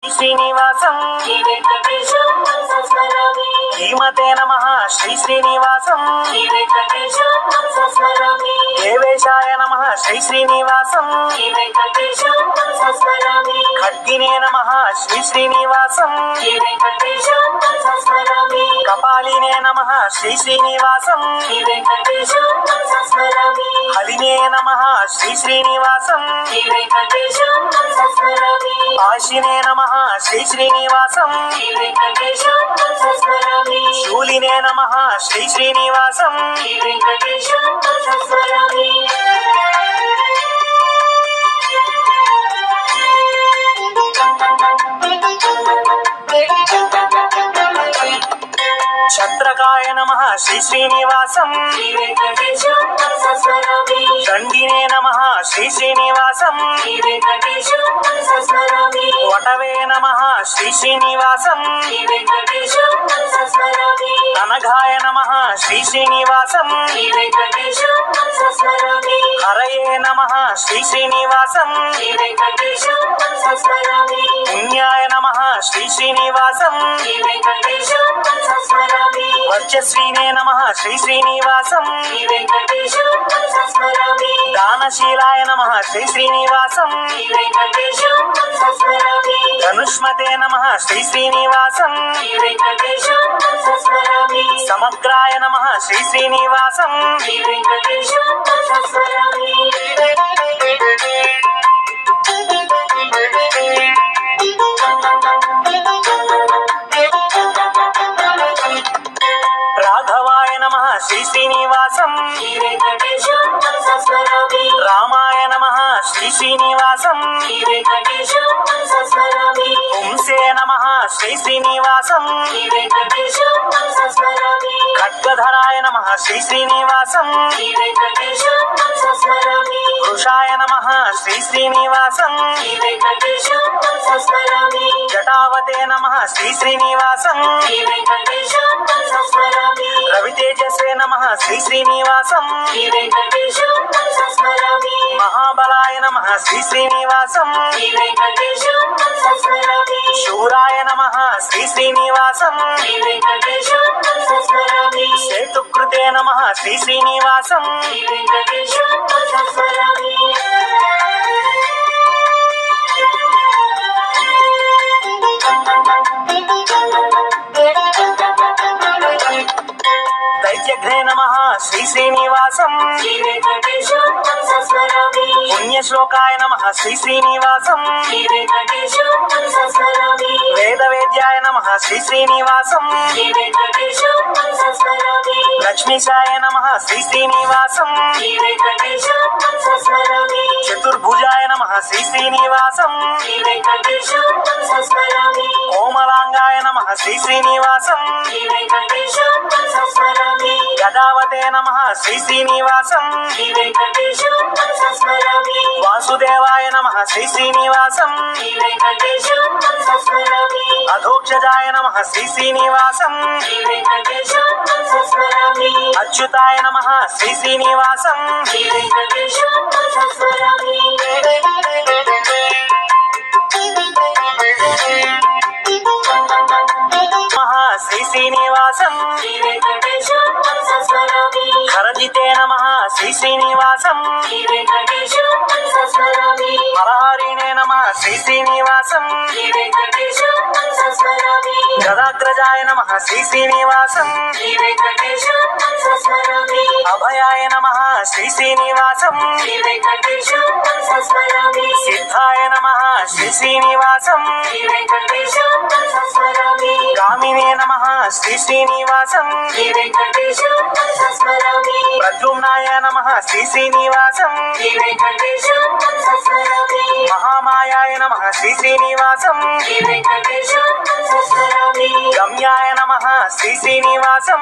శ్రీనివాసం ధీమతే నమః శ్రీ శ్రీనివాసం దేవేశాయ నమః శ్రీ శ్రీనివాసం ఖడ్గినే నమః శ్రీ శ్రీనివాసం కపాలినే నమః శ్రీ శ్రీనివాసం హలినే నమః శ్రీ శ్రీనివాసం ఆశినే నమః శ్రీ శ్రీనివాసం శూలినే నమః శ్రీ శ్రీనివాసం ఛత్రకాయ నమః శ్రీ శ్రీనివాసం దండినే నమః శ్రీ శ్రీనివాసం వటవే నమః శ్రీ శ్రీనివాసం అనఘాయ నమః శ్రీ శ్రీనివాసం హరయే నమః శ్రీ శ్రీనివాసం పుణ్యాయ నమః శ్రీ శ్రీనివాసం వర్చస్వీనే నమః శ్రీ శ్రీనివాసం దానశీలాయ నమః శ్రీ శ్రీనివాసం ధనుష్మతే నమః శ్రీ శ్రీనివాసం సమగ్రాయ నమః శ్రీ శ్రీనివాసం రాఘవాయ నమః శ్రీ శ్రీనివాసం రామాయ నమః శ్రీ శ్రీనివాసం పుంసే నమః శ్రీ శ్రీనివాసం ఖడ్గధరాయ నమః శ్రీ శ్రీనివాసం వృషాయ నమః శ్రీ శ్రీనివాసం జటావతే నమః శ్రీ శ్రీనివాసం రవితేజసే నమః శ్రీ శ్రీనివాసం మహాబలాయ నమః శ్రీ శ్రీనివాసం శూరాయ నమః శ్రీ శ్రీనివాసం సేతుకృతే నమః శ్రీ శ్రీనివాసం దైత్యఘ్నే నమః శ్రీ శ్రీనివాసం పుణ్యశ్లోకాయ నమః శ్రీ శ్రీనివాసం వేదవేద్యాయ నమః శ్రీ శ్రీనివాసం లక్ష్మీశాయ నమః శ్రీ శ్రీనివాసం చతుర్భుజాయ నమః శ్రీ శ్రీనివాసం కోమలాంగాయ నమః శ్రీ శ్రీనివాసం గదావతే నమః శ్రీ శ్రీనివాసం వాసుదేవాయ నమః శ్రీ శ్రీనివాసం అధోక్షజాయ నమః శ్రీ శ్రీనివాసం అచ్యుతాయ నమః శ్రీ శ్రీనివాసం శ్రీ శ్రీనివాసం ఖరజితే నమః శ్రీ శ్రీనివాసం హరహరిణే నమః శ్రీ శ్రీనివాసం గదాగ్రజాయ నమః శ్రీ శ్రీనివాసం అభయాయ నమః శ్రీ శ్రీనివాసం సిద్ధాయ నమః శ్రీ శ్రీనివాసం గామినే నమః శ్రీ శ్రీనివాసం ప్రద్యుమ్నాయ నమః శ్రీ శ్రీనివాసం మహామాయాయ నమః శ్రీ శ్రీనివాసం గమ్యాయ నమః శ్రీ శ్రీనివాసం